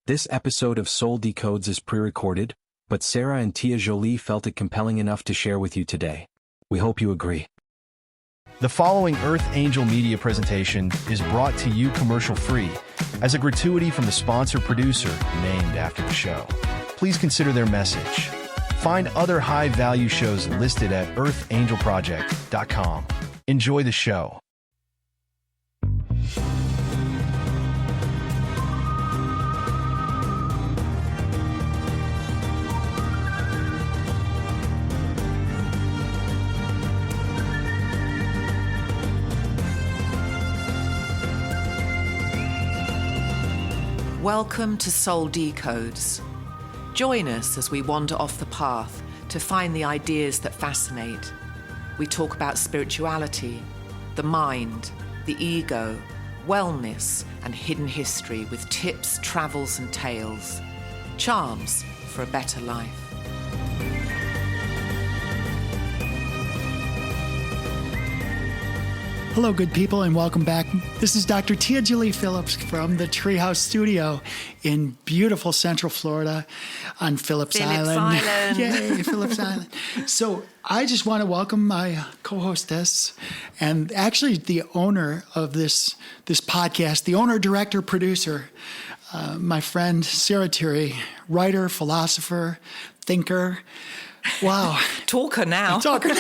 This episode of Soul Decodes is pre-recorded, but Sarah and Tia Jolie felt it compelling enough to share with you today. We hope you agree. The following Earth Angel Media presentation is brought to you commercial-free as a gratuity from the sponsor producer named after the show. Please consider their message. Find other high-value shows listed at earthangelproject.com. Enjoy the show. Welcome to Soul Decodes. Join us as we wander off the path to find the ideas that fascinate. We talk about spirituality, the mind, the ego, wellness, and hidden history with tips, travels, and tales. Charms for a better life. Hello, good people, and welcome back. This is Dr. Jolie Phillips from the Treehouse Studio in beautiful Central Florida on Phillips Island. Yay, Phillips Island. So I just want to welcome my co-hostess and actually the owner of this podcast, the owner, director, producer, my friend Sarah Tirri, writer, philosopher, thinker. Wow. Talker now. Talker.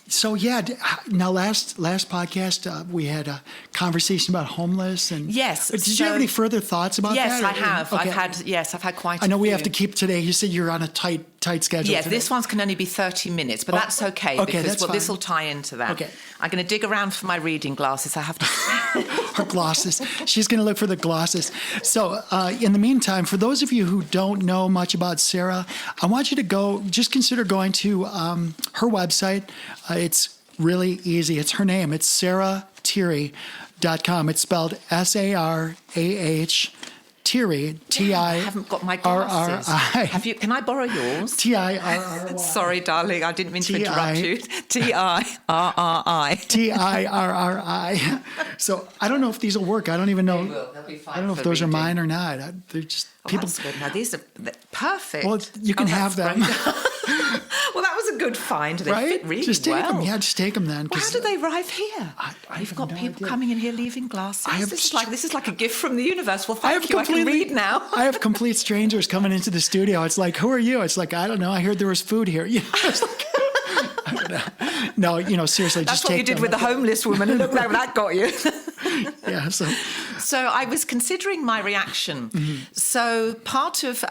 So yeah, now last podcast we had a conversation about homeless and yes. Did you have any further thoughts about that? Yes, I have. Okay. I've had quite. I know a we few. have to keep today. You said you're on a tight schedule. Yes, today. this one's can only be 30 minutes, but that's okay because this will tie into that. Okay. I'm going to dig around for my reading glasses. I have to. Her glasses. She's going to look for the glasses. So in the meantime, for those of you who don't know much about Sarah, I want you to just consider going to her website. It's really easy. It's her name. It's sarahtirri.com. It's spelled Sarah Tirri, T-I. I haven't got my glasses. Have you? Can I borrow yours? T-I-R-R-Y. Sorry, darling. I didn't mean to interrupt you. T-I-R-R-I. T-I-R-R-I. So I don't know if these will work. I don't even know. They will. They'll be fine. I don't know if those are mine or not. They're just people. That's good. Now these are perfect. Well, you can have them. Well, that was a good find. They right? fit really just take well. them. Yeah, just take them then. Well, how do they arrive here? You've got people coming in here leaving glasses. This is like a gift from the universe. Well, thank you. I can read now. I have complete strangers coming into the studio. It's like, who are you? It's like, I don't know. I heard there was food here. You know, it's like, I don't know. No, seriously, That's just what take you did them. with the homeless woman, and look where that got you. Yeah. So I was considering my reaction. Mm-hmm. So part of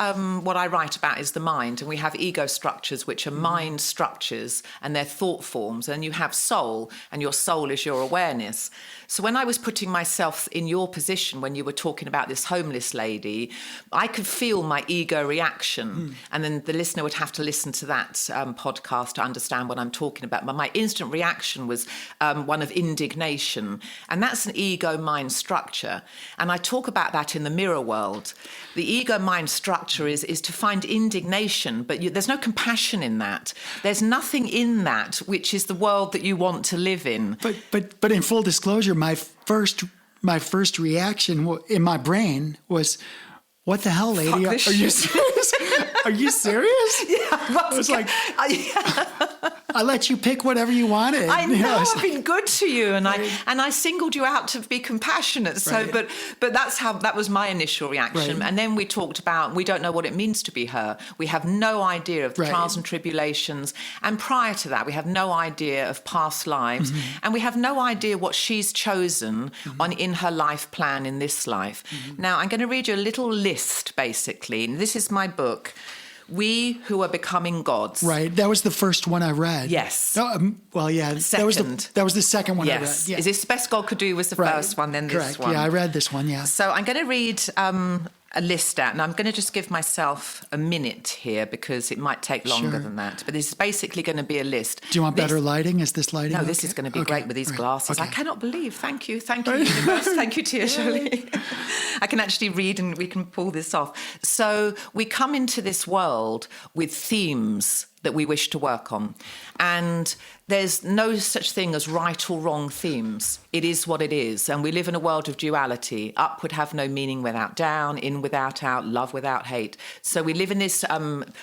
what I write about is the mind, and we have ego structures, which are mind structures, and they're thought forms, and you have soul, and your soul is your awareness. So when I was putting myself in your position, when you were talking about this homeless lady, I could feel my ego reaction, and then the listener would have to listen to that podcast to understand what I'm talking about. But my instant reaction was one of indignation, and that's an ego mind structure. And I talk about that in the mirror world. The ego mind structure is to find indignation, but there's no compassion in that. There's nothing in that which is the world that you want to live in. But in full disclosure, my first reaction in my brain was, "What the hell, lady? Are you serious? Are you serious?" Yeah, I was like, I let you pick whatever you wanted. I know, I've been good to you, and I singled you out to be compassionate. So, right. but that was my initial reaction. Right. And then we talked about we don't know what it means to be her. We have no idea of the trials and tribulations, and prior to that, we have no idea of past lives, and we have no idea what she's chosen in her life plan in this life. Now, I'm going to read you a little list, basically. And this is my book. We Who Are Becoming Gods. Right. That was the first one I read. Yes. Well, yeah. Second. That was the second one I read. Yeah. Is this the best God could do was the first one, then Correct. this one? Yeah, I read this one, yeah. So I'm going to read a list out, and I'm going to just give myself a minute here because it might take longer than that. But this is basically going to be a list. Do you want better lighting? Is this lighting? No, this is going to be great with these glasses. Okay. I cannot believe. Thank you, universe. Thank you, Tia Jolie. I can actually read and we can pull this off. So we come into this world with themes that we wish to work on. And there's no such thing as right or wrong themes. It is what it is. And we live in a world of duality. Up would have no meaning without down, in without out, love without hate. So we live in this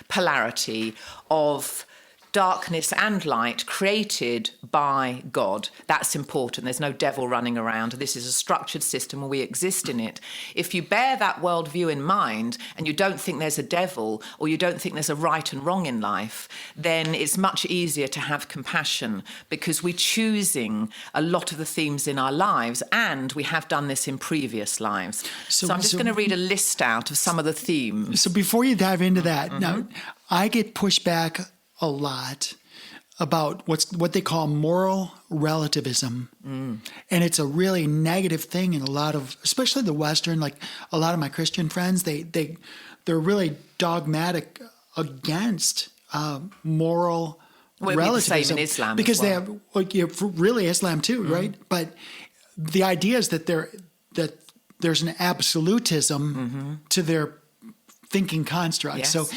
polarity of darkness and light created by God. That's important. There's no devil running around. This is a structured system and we exist in it. If you bear that worldview in mind and you don't think there's a devil or you don't think there's a right and wrong in life, then it's much easier to have compassion because we're choosing a lot of the themes in our lives and we have done this in previous lives. So I'm just going to read a list out of some of the themes. So before you dive into that, now I get pushed back a lot about what they call moral relativism. And it's a really negative thing in a lot of, especially the Western, like a lot of my Christian friends, they're really dogmatic against moral relativism. Same in Islam because as well. they have, really Islam too, right? But the idea is that there's an absolutism to their thinking construct. Yes. So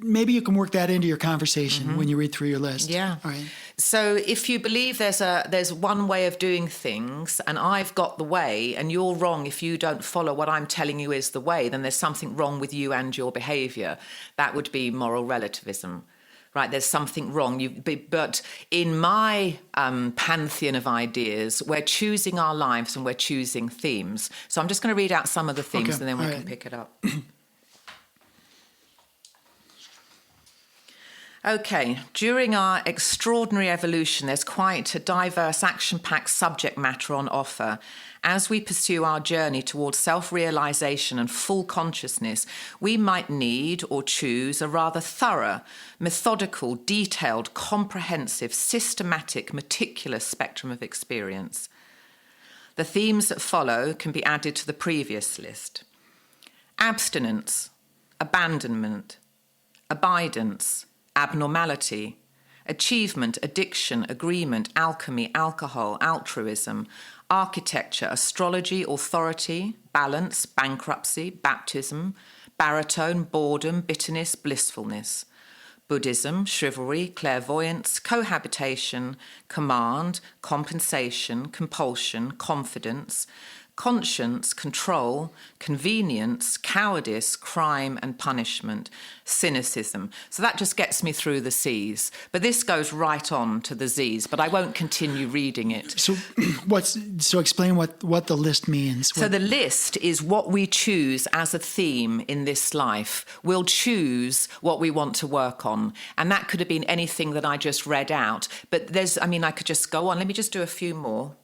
maybe you can work that into your conversation when you read through your list. Yeah. All right. So if you believe there's one way of doing things and I've got the way and you're wrong if you don't follow what I'm telling you is the way, then there's something wrong with you and your behavior. That would be moral relativism. Right, there's something wrong. But in my pantheon of ideas, we're choosing our lives and we're choosing themes. So I'm just going to read out some of the themes and then we can pick it up. Okay, during our extraordinary evolution, there's quite a diverse, action-packed subject matter on offer. As we pursue our journey towards self-realization and full consciousness, we might need or choose a rather thorough, methodical, detailed, comprehensive, systematic, meticulous spectrum of experience. The themes that follow can be added to the previous list. Abstinence, abandonment, abidance, abnormality, achievement, addiction, agreement, alchemy, alcohol, altruism, architecture, astrology, authority, balance, bankruptcy, baptism, baritone, boredom, bitterness, blissfulness, Buddhism, chivalry, clairvoyance, cohabitation, command, compensation, compulsion, confidence, conscience, control, convenience, cowardice, crime and punishment, cynicism. So that just gets me through the C's. But this goes right on to the Z's, but I won't continue reading it. So explain what the list means. So the list is what we choose as a theme in this life. We'll choose what we want to work on. And that could have been anything that I just read out. But I could just go on. Let me just do a few more.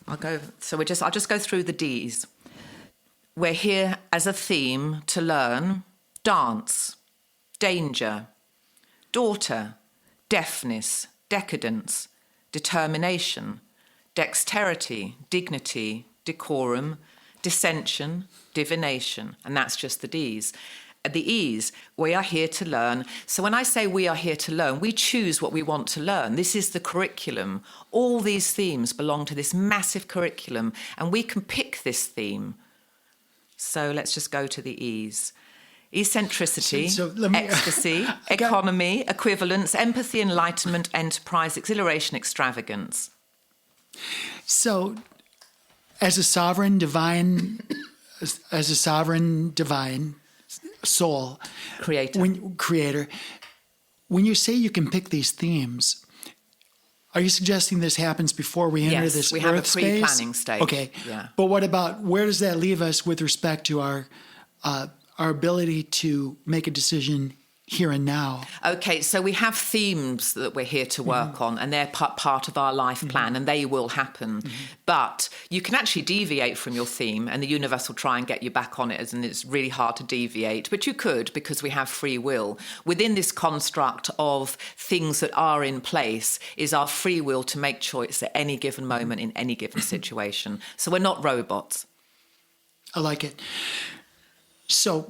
I'll just go through the D's. We're here as a theme to learn dance, danger, daughter, deafness, decadence, determination, dexterity, dignity, decorum, dissension, divination, and that's just the D's. At the E's, we are here to learn. So when I say we are here to learn, we choose what we want to learn. This is the curriculum. All these themes belong to this massive curriculum, and we can pick this theme. So let's just go to the E's. Eccentricity, ecstasy, economy, equivalence, empathy, enlightenment, enterprise, exhilaration, extravagance. So as a sovereign divine soul creator, when you say you can pick these themes, are you suggesting this happens before we enter this we earth have a space? pre-planning stage. Okay, yeah. But what about, where does that leave us with respect to our ability to make a decision here and now? Okay, so we have themes that we're here to work on, and they're part of our life plan, and they will happen. But you can actually deviate from your theme, and the universe will try and get you back on it, and it's really hard to deviate. But you could, because we have free will. Within this construct of things that are in place is our free will to make choice at any given moment in any given situation. So we're not robots. I like it. So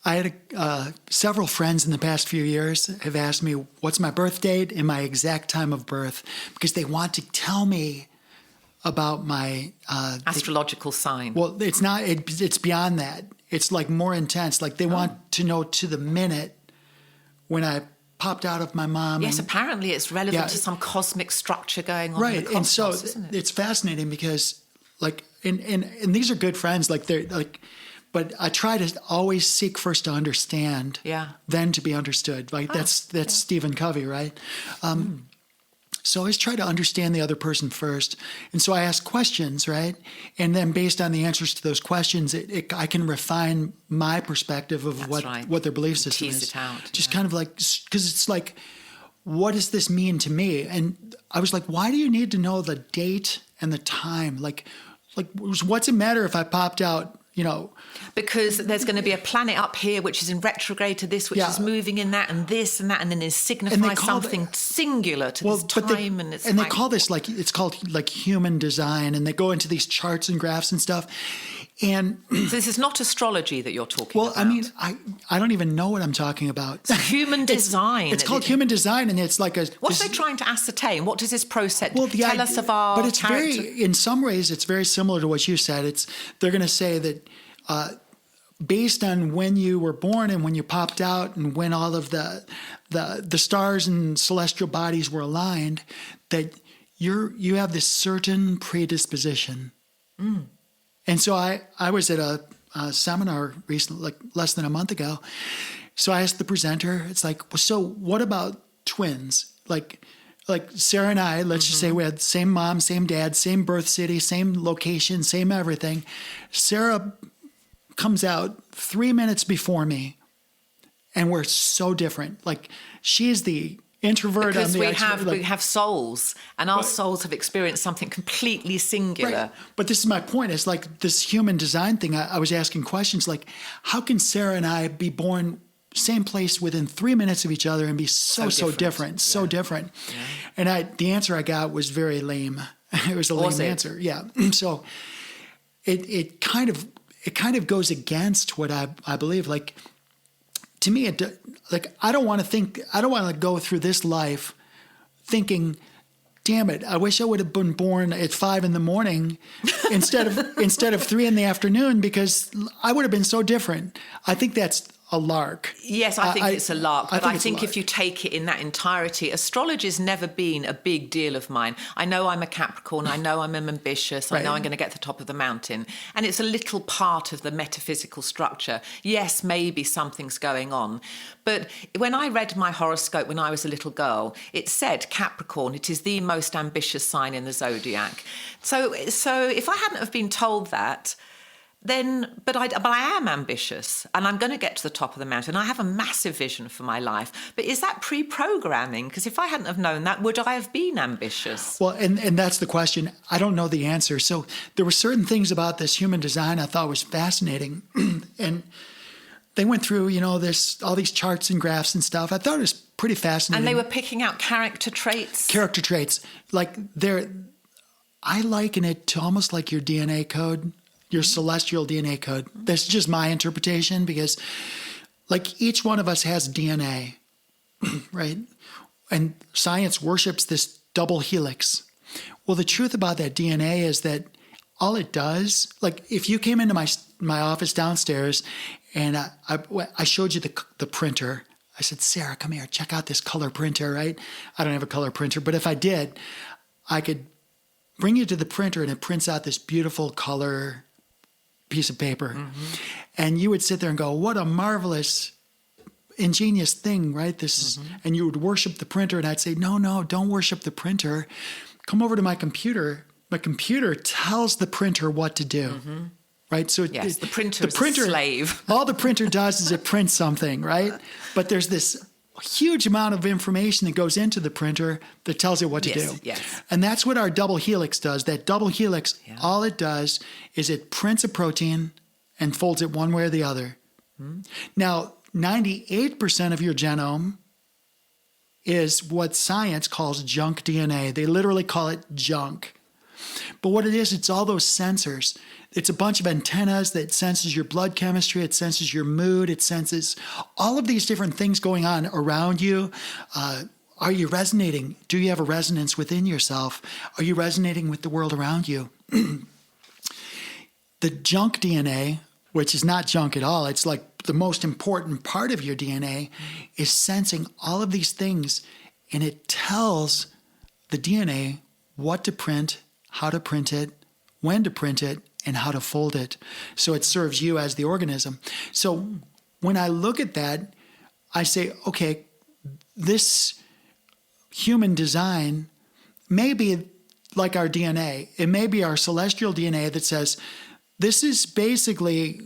I had several friends in the past few years have asked me, what's my birth date and my exact time of birth? Because they want to tell me about my... astrological sign. Well, it's not. It's beyond that. It's like more intense. Like they want to know to the minute when I popped out of my mom. Yes, and, apparently it's relevant to some cosmic structure going on in the cosmos, and so isn't it? it's fascinating because, like, and these are good friends, like they're like, but I try to always seek first to understand, then to be understood. Like that's Stephen Covey, right? So I always try to understand the other person first. And so I ask questions, right? And then based on the answers to those questions, I can refine my perspective of what their belief system is. Tease it out. Just kind of like, because it's like, what does this mean to me? And I was like, why do you need to know the date and the time? Like what's it matter if I popped out, because there's going to be a planet up here which is in retrograde to this, which is moving in that, and this and that, and then it signifies something singular to this time. They call this it's called like human design, and they go into these charts and graphs and stuff. And so this is not astrology that you're talking about. Well, I mean, I don't even know what I'm talking about. It's human design. It's called human design, and it's like what are they trying to ascertain? What does this process tell us of our But it's character? in some ways, it's very similar to what you said. They're going to say that based on when you were born and when you popped out and when all of the stars and celestial bodies were aligned, that you have this certain predisposition. And so I was at a seminar recently, like less than a month ago. So I asked the presenter, it's like, so what about twins? Like Sarah and I, let's just say we had the same mom, same dad, same birth city, same location, same everything. Sarah comes out 3 minutes before me, and we're so different. Like, she's the introvert. Because we have souls, and our souls have experienced something completely singular. Right. But this is my point. It's like this human design thing. I was asking questions like, how can Sarah and I be born same place within 3 minutes of each other and be so different, so different? Yeah. And the answer I got was very lame. It was a lame answer. Yeah. So it kind of goes against what I believe. Like, to me, I don't want to go through this life thinking, damn it, I wish I would have been born at 5 a.m. instead of 3 p.m, because I would have been so different. I think that's a lark. Yes, I think it's a lark. But I think if you take it in that entirety, astrology's never been a big deal of mine. I know I'm a Capricorn. I know I'm ambitious. I know I'm going to get to the top of the mountain. And it's a little part of the metaphysical structure. Yes, maybe something's going on. But when I read my horoscope when I was a little girl, it said Capricorn, it is the most ambitious sign in the zodiac. So if I hadn't have been told that, but I am ambitious, and I'm going to get to the top of the mountain. I have a massive vision for my life. But is that pre-programming? Because if I hadn't have known that, would I have been ambitious? Well, and that's the question. I don't know the answer. So there were certain things about this human design I thought was fascinating. And they went through, all these charts and graphs and stuff. I thought it was pretty fascinating. And they were picking out character traits? Character traits. Like, I liken it to almost like your DNA code. Your celestial DNA code. That's just my interpretation, because like each one of us has DNA, right? And science worships this double helix. Well, the truth about that DNA is that all it does, like if you came into my office downstairs and I showed you the printer, I said, Sarah, come here, check out this color printer, right? I don't have a color printer, but if I did, I could bring you to the printer and it prints out this beautiful color piece of paper. And you would sit there and go, what a marvelous, ingenious thing, right? This is, and you would worship the printer, and I'd say, no, don't worship the printer. Come over to my computer. My computer tells the printer what to do, right? So yes, the printer is a slave. All the printer does is it prints something, right? But there's this huge amount of information that goes into the printer that tells it what to do. Yes. And that's what our double helix does. That double helix, all it does is it prints a protein and folds it one way or the other. Now, 98% of your genome is what science calls junk DNA. They literally call it junk. But what it is, it's all those sensors. It's a bunch of antennas that senses your blood chemistry. It senses your mood. It senses all of these different things going on around you. Are you resonating? Do you have a resonance within yourself? Are you resonating with the world around you? The junk DNA, which is not junk at all, it's like the most important part of your DNA is sensing all of these things, and it tells the DNA what to print, how to print it, when to print it, and how to fold it. So it serves you as the organism. So when I look at that, I say, okay, this human design may be like our DNA. It may be our celestial DNA that says, this is basically,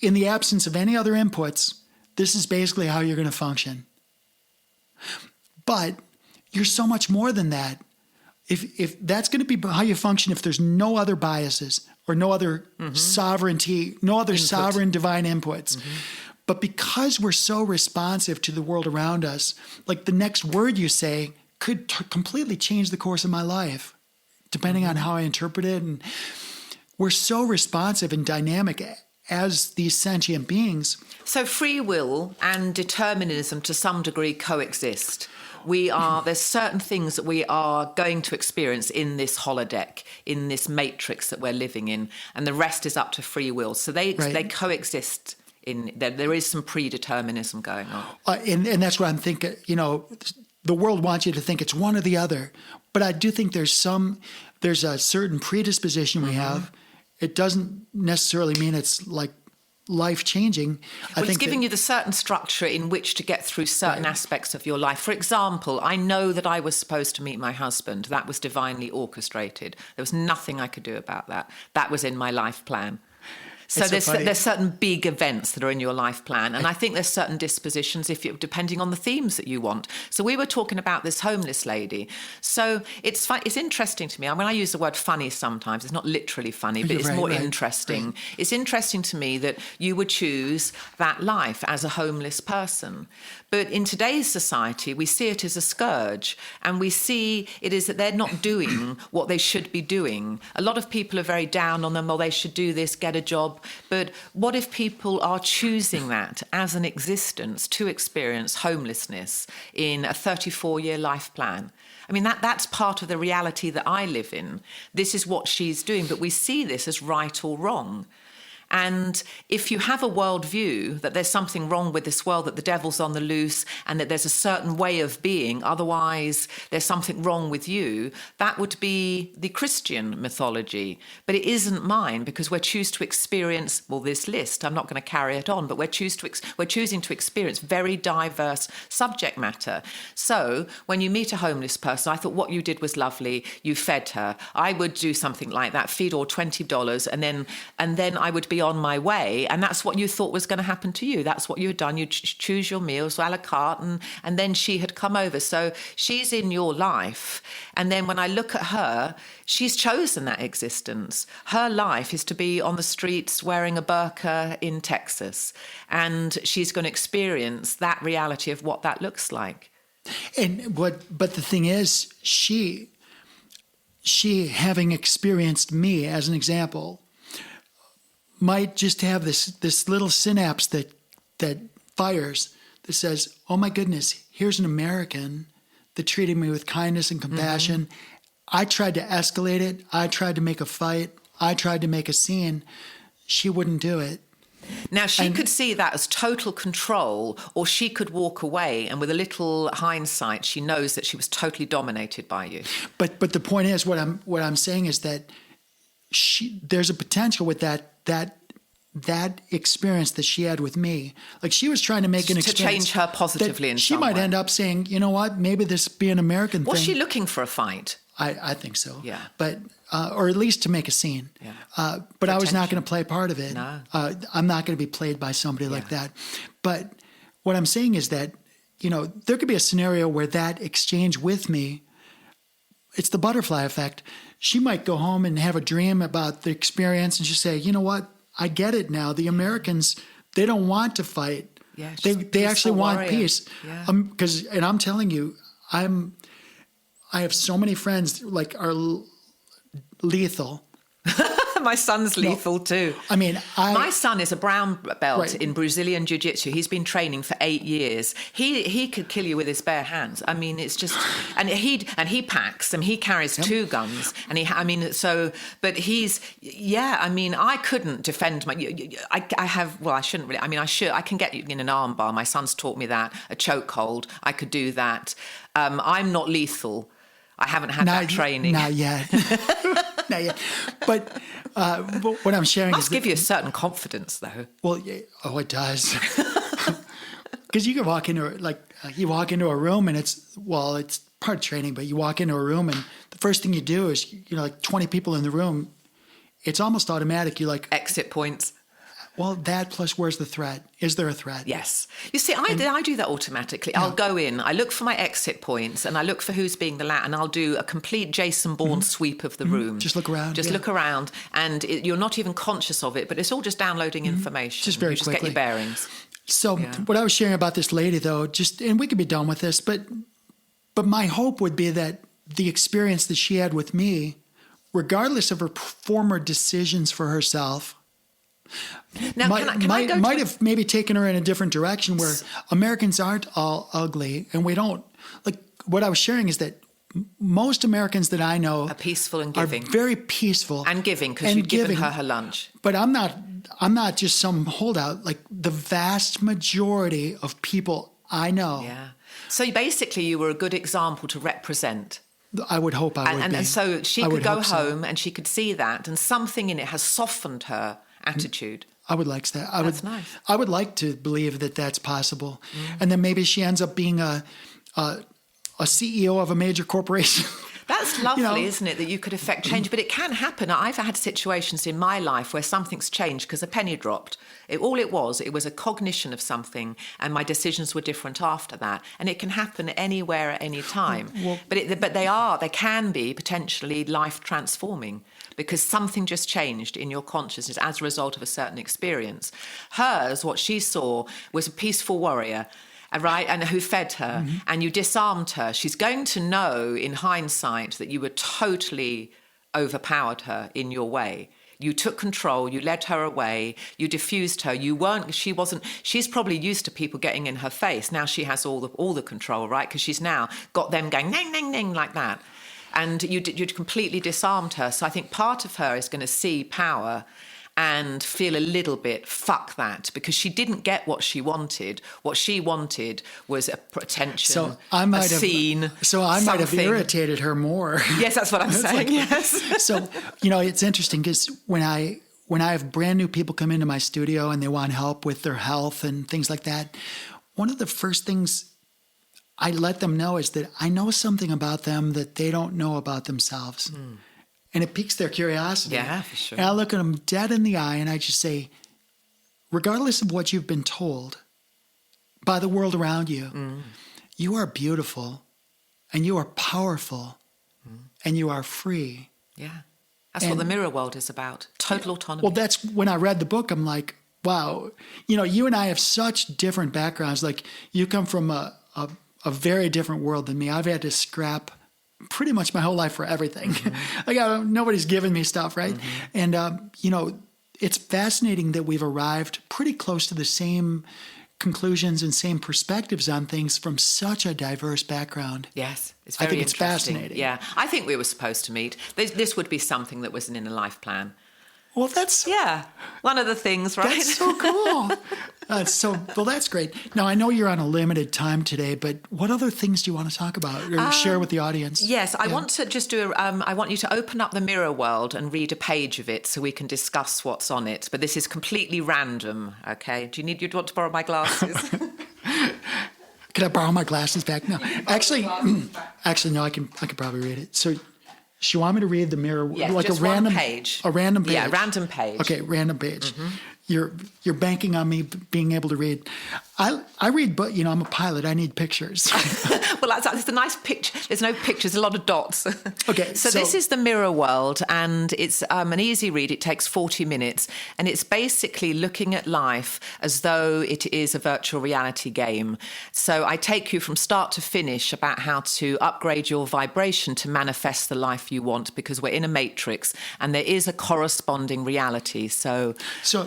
in the absence of any other inputs, this is basically how you're going to function. But you're so much more than that. If that's going to be how you function, if there's no other biases or no other sovereignty, no other sovereign divine inputs. But because we're so responsive to the world around us, like the next word you say could completely change the course of my life, depending on how I interpret it. And we're so responsive and dynamic as these sentient beings. So free will and determinism to some degree coexist. There's certain things that we are going to experience in this holodeck, in this matrix that we're living in, and the rest is up to free will. So they coexist. There is some predeterminism going on. And that's what I'm thinking, the world wants you to think it's one or the other. But I do think there's a certain predisposition we have. It doesn't necessarily mean it's like life-changing. Well, it's giving you the certain structure in which to get through certain aspects of your life. For example, I know that I was supposed to meet my husband. That was divinely orchestrated. There was nothing I could do about that. That was in my life plan. So there's certain big events that are in your life plan, and I think there's certain dispositions depending on the themes that you want. So we were talking about this homeless lady. So it's interesting to me. When I use the word funny sometimes, it's not literally funny, but it's more interesting. Right. It's interesting to me that you would choose that life as a homeless person. But in today's society, we see it as a scourge, and we see it is that they're not doing what they should be doing. A lot of people are very down on them, or they should do this, get a job. But what if people are choosing that as an existence to experience homelessness in a 34-year life plan? I mean, that's part of the reality that I live in. This is what she's doing, but we see this as right or wrong. And if you have a worldview that there's something wrong with this world, that the devil's on the loose, and that there's a certain way of being, otherwise there's something wrong with you, that would be the Christian mythology. But it isn't mine, because we're choosing to experience, this list, I'm not going to carry it on, but we're choosing to experience very diverse subject matter. So when you meet a homeless person, I thought what you did was lovely. You fed her. I would do something like that, feed her $20, and then I would be on my way, and that's what you thought was going to happen to you. That's what you had done. You choose your meals a la carte, and then she had come over. So she's in your life, and then when I look at her, she's chosen that existence. Her life is to be on the streets wearing a burqa in Texas, and she's going to experience that reality of what that looks like. But the thing is, she having experienced me as an example, might just have this little synapse that fires, that says, oh my goodness, here's an American that treated me with kindness and compassion. I tried to escalate it. I tried to make a fight. I tried to make a scene. She wouldn't do it. Now, she could see that as total control, or she could walk away, and with a little hindsight, she knows that she was totally dominated by you. But the point is, what I'm saying is that there's a potential with that experience that she had with me. Like, she was trying to make an experience to change her positively in some way. She might end up saying, you know what, maybe this be an American thing. Was she looking for a fight? I think so. Yeah. But or at least to make a scene. Yeah. But I was not going to play part of it. No. I'm not going to be played by somebody like that. But what I'm saying is that, there could be a scenario where that exchange with me, it's the butterfly effect. She might go home and have a dream about the experience, and she'll say, you know what, I get it now. The Americans, they don't want to fight. Yeah, they actually want peace. Yeah. And I'm telling you, I have so many friends like are lethal. My son's lethal too. I mean, my son is a brown belt Right. in Brazilian Jiu-Jitsu. He's been training for 8 years. He could kill you with his bare hands. I mean, it's just, and he packs and he carries 2 guns. And but he's, I mean, I couldn't defend I shouldn't really. I mean, I can get you in an arm bar. My son's taught me that. A chokehold, I could do that. I'm not lethal. I haven't had that training. Not yet. Not yet. But what I'm sharing must give you a certain confidence, though. Well, it does. Because you can walk into a room and it's part of training, but you walk into a room and the first thing you do is, 20 people in the room, it's almost automatic. You exit points. Well, that plus where's the threat? Is there a threat? Yes. You see, I do that automatically. Yeah. I'll go in, I look for my exit points, and I look for who's being the and I'll do a complete Jason Bourne sweep of the room. Just look around. Look around, and you're not even conscious of it, but it's all just downloading information. Just very quickly. Get your bearings. So what I was sharing about this lady, though, and we could be done with this, but my hope would be that the experience that she had with me, regardless of her former decisions for herself, now, might have maybe taken her in a different direction where Americans aren't all ugly, and we don't what I was sharing is that most Americans that I know are peaceful and giving, are very peaceful and giving because you've given her lunch. But I'm not just some holdout. Like the vast majority of people I know. Yeah. So basically, you were a good example to represent. I would hope I would be. And so she could go home and she could see that, and something in it has softened her attitude. I would like that. That's nice. I would like to believe that that's possible, and then maybe she ends up being a CEO of a major corporation. That's lovely, isn't it, that you could affect change? But it can happen. I've had situations in my life where something's changed because a penny dropped. It was a cognition of something, and my decisions were different after that. And it can happen anywhere at any time. Well, but they can be potentially life transforming because something just changed in your consciousness as a result of a certain experience. Hers, what she saw, was a peaceful warrior, right, and who fed her, and you disarmed her. She's going to know in hindsight that you were totally overpowered her in your way. You took control, you led her away, you diffused her. She's probably used to people getting in her face. Now she has all the control, right? Because she's now got them going, ning, ning, ning, like that. And you'd completely disarmed her. So I think part of her is going to see power and feel a little bit, fuck that, because she didn't get what she wanted. What she wanted was attention, scene. So I might have irritated her more. Yes, that's what I'm saying, yes. So, it's interesting because when I have brand new people come into my studio and they want help with their health and things like that, one of the first things I let them know is that I know something about them that they don't know about themselves. And it piques their curiosity. Yeah, for sure. And I look at them dead in the eye and I just say, regardless of what you've been told by the world around you, you are beautiful and you are powerful and you are free. Yeah. That's what the mirror world is about. Total autonomy. Well, that's when I read the book, I'm like, wow, you and I have such different backgrounds. Like you come from a very different world than me. I've had to scrap pretty much my whole life for everything. Nobody's given me stuff, right? And, it's fascinating that we've arrived pretty close to the same conclusions and same perspectives on things from such a diverse background. Yes, it's very interesting. It's fascinating. Yeah, I think we were supposed to meet. This would be something that wasn't in a life plan. Well, that's... Yeah, one of the things, right? That's so cool. That's great. Now, I know you're on a limited time today, but what other things do you want to talk about or share with the audience? Yes, I want to just do I want you to open up the mirror world and read a page of it so we can discuss what's on it. But this is completely random, okay? You'd want to borrow my glasses? Can I borrow my glasses back? No. Actually, no, I can probably read it. So... She want me to read the mirror, like just a random page. A random page. Yeah, random page. Okay, random page. You're banking on me being able to read. I read, but I'm a pilot. I need pictures. Well, that's a nice picture. There's no pictures, a lot of dots. Okay. So this is The Mirror World, and it's an easy read. It takes 40 minutes, and it's basically looking at life as though it is a virtual reality game. So I take you from start to finish about how to upgrade your vibration to manifest the life you want, because we're in a matrix, and there is a corresponding reality. So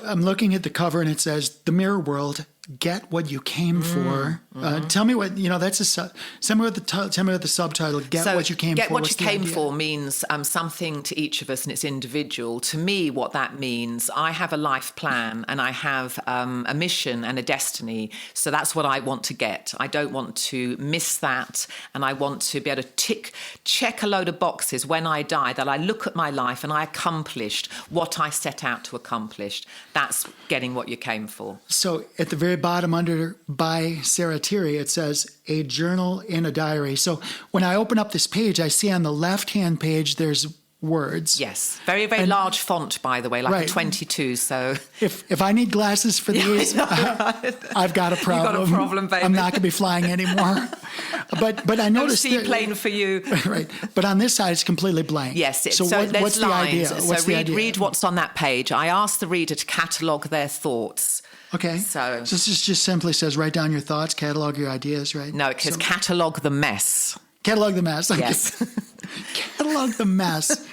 I'm looking at the cover, and it says, The Mirror World, get what you came for. Tell me what, tell me what the subtitle, Get What You Came For. Get What You Came For means something to each of us, and it's individual. To me, what that means, I have a life plan, and I have a mission and a destiny. So that's what I want to get. I don't want to miss that, and I want to be able to check a load of boxes when I die, that I look at my life and I accomplished what I set out to accomplish. That's getting what you came for. So at the very bottom under by Sarah Tirri, it says a journal in a diary. So when I open up this page, I see on the left-hand page, there's words. Yes. Very, very large font, by the way, like a 22. So if I need glasses for these, I've got a problem. You've got a problem, baby. I'm not going to be flying anymore. But I noticed no seaplane for you. Right. But on this side, it's completely blank. Yes. So what's the idea? Read what's on that page. I ask the reader to catalogue their thoughts. Okay. So this just simply says, write down your thoughts, catalog your ideas, right? No, it says catalog the mess. Catalog the mess. Okay. Yes. Catalog the mess.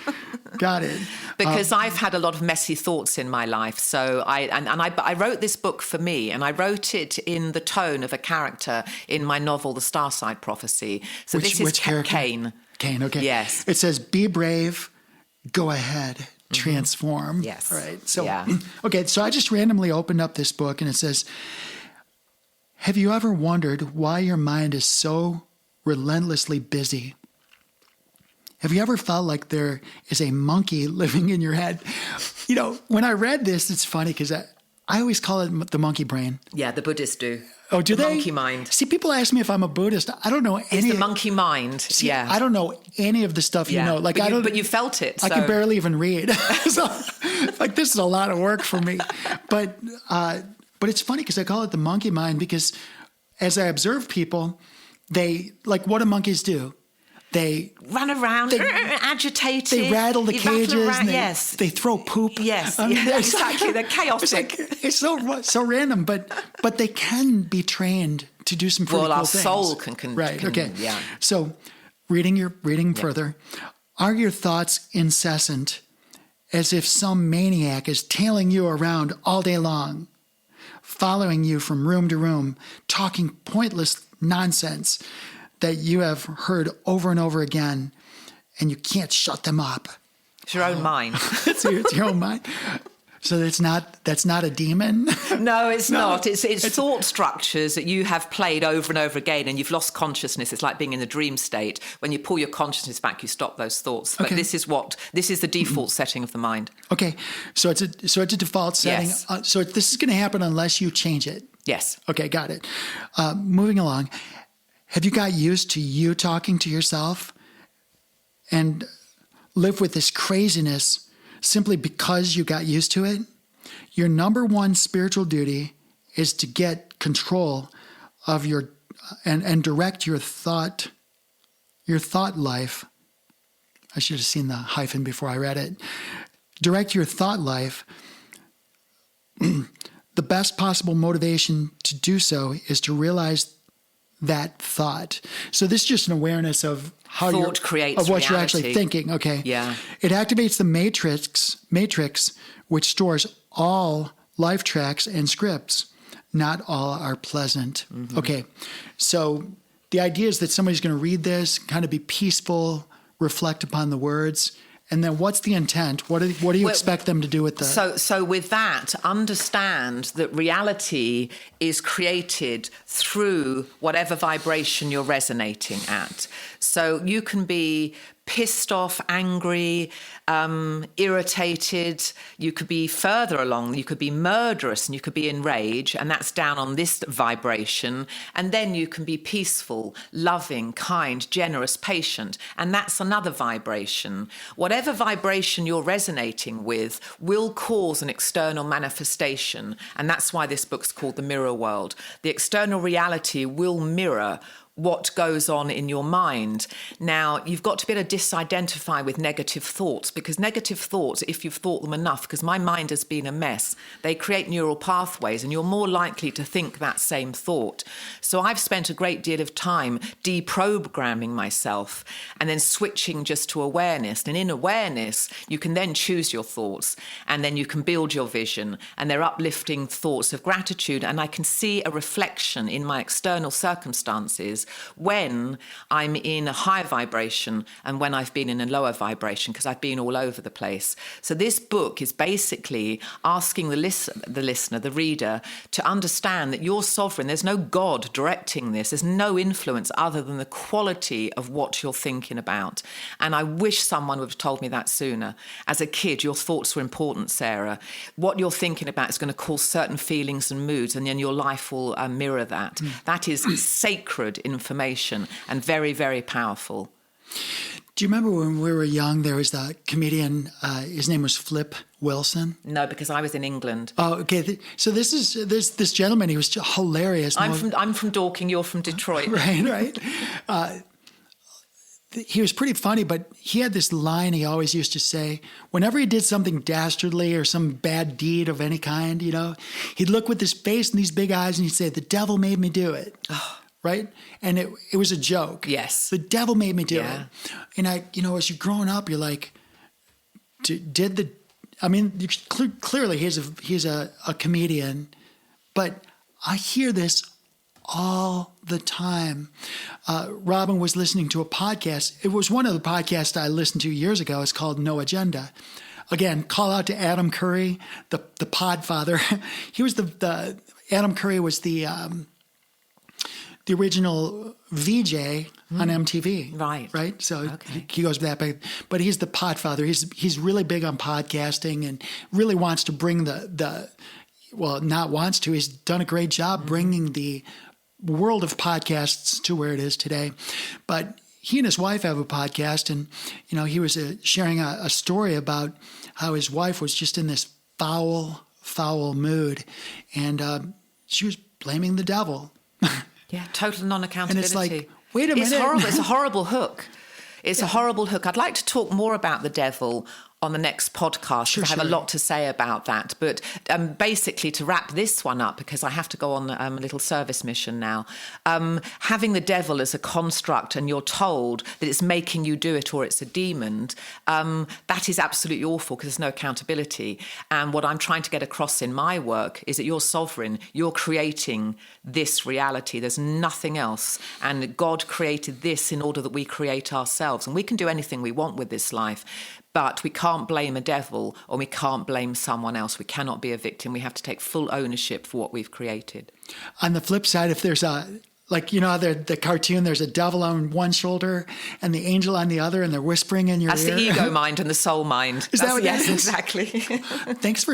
Got it. Because I've had a lot of messy thoughts in my life. So I wrote this book for me, and I wrote it in the tone of a character in my novel, The Starside Prophecy. So this is Cain. Cain, okay. Yes. It says, be brave, go ahead. Transform. Yes. All right. So, okay. So I just randomly opened up this book, and it says, have you ever wondered why your mind is so relentlessly busy? Have you ever felt like there is a monkey living in your head? When I read this, it's funny because I always call it the monkey brain. Yeah, the Buddhists do. Oh, do they? Monkey mind. See, people ask me if I'm a Buddhist. I don't know any. It's the monkey mind. See, I don't know any of the stuff you know. Like but you felt it. So. I can barely even read. So, this is a lot of work for me. But it's funny because I call it the monkey mind because as I observe people, they what do monkeys do? They run around, agitated. They rattle the cages. And they throw poop. Yes, exactly. They're chaotic. It's so random, but they can be trained to do some pretty cool things. Well, our soul can. Right. Okay. Yeah. So, reading further, are your thoughts incessant, as if some maniac is tailing you around all day long, following you from room to room, talking pointless nonsense that you have heard over and over again, and you can't shut them up? It's your own mind. It's your own mind. So that's not a demon? No, it's not. It's thought structures that you have played over and over again, and you've lost consciousness. It's like being in a dream state. When you pull your consciousness back, you stop those thoughts. But this is the default setting of the mind. Okay, so it's a default setting. Yes. So this is going to happen unless you change it. Yes. Okay, got it. Moving along. Have you got used to you talking to yourself and live with this craziness simply because you got used to it? Your number one spiritual duty is to get control of your and direct your thought life. I should have seen the hyphen before I read it. Direct your thought life. The best possible motivation to do so is to realize that thought. So this is just an awareness of how thought creates of what reality. You're actually thinking. Okay. Yeah. It activates the matrix, which stores all life tracks and scripts. Not all are pleasant. Mm-hmm. Okay. So the idea is that somebody's going to read this, kind of be peaceful, reflect upon the words. And then what's the intent? What do you expect them to do with that? So with that, understand that reality is created through whatever vibration you're resonating at. So you can be pissed off, angry, irritated. You could be further along. You could be murderous and you could be in rage, and that's down on this vibration. And then you can be peaceful, loving, kind, generous, patient, and that's another vibration. Whatever vibration you're resonating with will cause an external manifestation, and that's why this book's called The Mirror World. The external reality will mirror what goes on in your mind. Now, you've got to be able to disidentify with negative thoughts, because negative thoughts, if you've thought them enough, because my mind has been a mess, they create neural pathways and you're more likely to think that same thought. So I've spent a great deal of time deprogramming myself and then switching just to awareness. And in awareness, you can then choose your thoughts and then you can build your vision, and they're uplifting thoughts of gratitude. And I can see a reflection in my external circumstances when I'm in a higher vibration and when I've been in a lower vibration, because I've been all over the place. So this book is basically asking the listener, the reader, to understand that you're sovereign. There's no God directing this. There's no influence other than the quality of what you're thinking about. And I wish someone would have told me that sooner. As a kid, your thoughts were important, Sarah. What you're thinking about is going to cause certain feelings and moods, and then your life will mirror that. That is sacred information and very, very powerful. Do you remember when we were young, there was the comedian, his name was Flip Wilson? No, because I was in England. Oh, okay. So this gentleman, he was hilarious. I'm from Dorking, you're from Detroit. Right. He was pretty funny, but he had this line he always used to say. Whenever he did something dastardly or some bad deed of any kind, he'd look with his face and these big eyes and he'd say, "The devil made me do it." Right? And it was a joke. Yes. The devil made me do it. And as you're growing up, you're like, clearly he's a comedian, but I hear this all the time. Robin was listening to a podcast. It was one of the podcasts I listened to years ago. It's called No Agenda. Again, call out to Adam Curry, the podfather. He was Adam Curry was the original VJ on MTV. Right. So he goes back, but he's the podfather. He's really big on podcasting and really wants to bring he's done a great job bringing the world of podcasts to where it is today. But he and his wife have a podcast, and he was sharing a story about how his wife was just in this foul mood, and she was blaming the devil. Yeah, total non-accountability. And it's like, wait a minute. It's horrible. It's a horrible hook. It's a horrible hook. I'd like to talk more about the devil on the next podcast. I have a lot to say about that. But basically, to wrap this one up, because I have to go on a little service mission now, having the devil as a construct and you're told that it's making you do it or it's a demon, that is absolutely awful because there's no accountability. And what I'm trying to get across in my work is that you're sovereign. You're creating this reality. There's nothing else. And God created this in order that we create ourselves. And we can do anything we want with this life. But we can't blame a devil or we can't blame someone else. We cannot be a victim. We have to take full ownership for what we've created. On the flip side, if there's the cartoon, there's a devil on one shoulder and the angel on the other, and they're whispering in your ear. That's the ego mind and the soul mind. Is that what yes, that is? Exactly. Thanks for.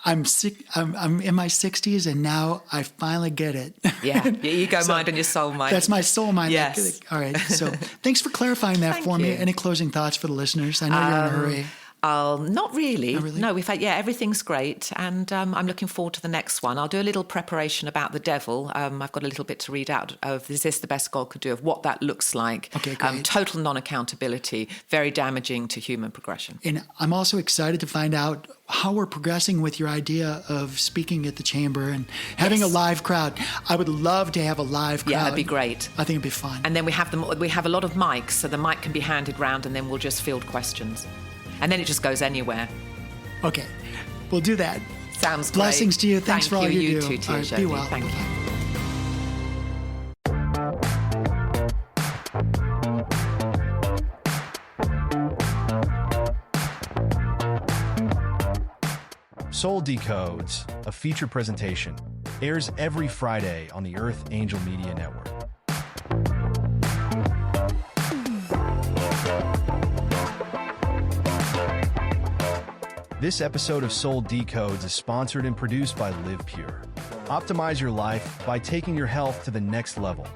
I'm sick. I'm in my 60s, and now I finally get it. Yeah, your ego mind and your soul mind. That's my soul mind. Yes. All right. So thanks for clarifying that for me. Any closing thoughts for the listeners? I know you're in a hurry. Not really. Oh, really? No, we've had, everything's great. And I'm looking forward to the next one. I'll do a little preparation about the devil. I've got a little bit to read out of Is This the Best God Could Do, of what that looks like. Okay, great. Total non-accountability, very damaging to human progression. And I'm also excited to find out how we're progressing with your idea of speaking at the chamber and having a live crowd. I would love to have a live crowd. Yeah, that'd be great. I think it'd be fun. And then we have a lot of mics, so the mic can be handed round and then we'll just field questions. And then it just goes anywhere. Okay, we'll do that. Sounds great. Blessings to you. Thanks for all you do. You too, Tirri. Be well. Thank you. Soul Decodes, a feature presentation, airs every Friday on the Earth Angel Media Network. This episode of Soul Decodes is sponsored and produced by Live Pure. Optimize your life by taking your health to the next level.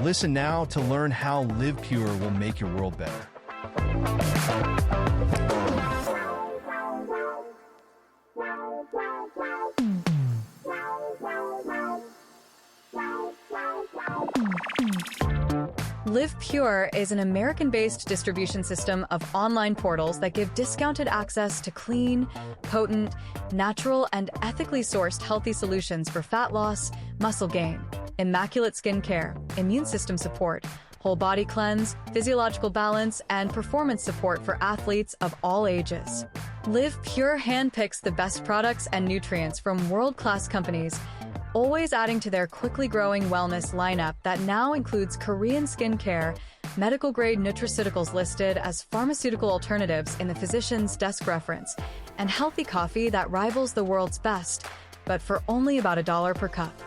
Listen now to learn how Live Pure will make your world better. Live Pure is an American-based distribution system of online portals that give discounted access to clean, potent, natural, and ethically sourced healthy solutions for fat loss, muscle gain, immaculate skin care, immune system support, whole body cleanse, physiological balance, and performance support for athletes of all ages. Live Pure handpicks the best products and nutrients from world-class companies, always adding to their quickly growing wellness lineup that now includes Korean skincare, medical-grade nutraceuticals listed as pharmaceutical alternatives in the physician's desk reference, and healthy coffee that rivals the world's best, but for only about $1 per cup.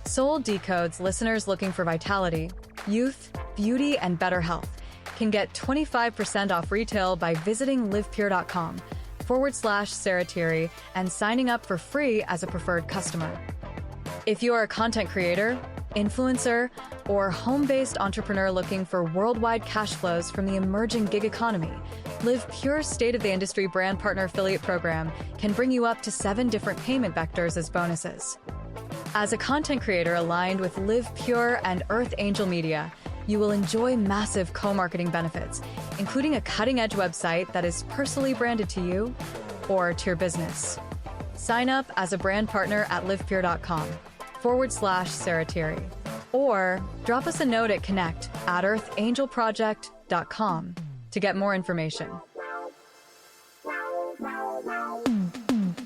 Soul Decodes listeners looking for vitality, youth, beauty, and better health can get 25% off retail by visiting livepure.com/Sarah Tirri and signing up for free as a preferred customer. If you are a content creator, influencer, or home-based entrepreneur looking for worldwide cash flows from the emerging gig economy, Live Pure's state-of-the-industry brand partner affiliate program can bring you up to 7 different payment vectors as bonuses. As a content creator aligned with Live Pure and Earth Angel Media, you will enjoy massive co-marketing benefits, including a cutting-edge website that is personally branded to you or to your business. Sign up as a brand partner at livepure.com/Sarah Tirri, or drop us a note at connect@earthangelproject.com to get more information.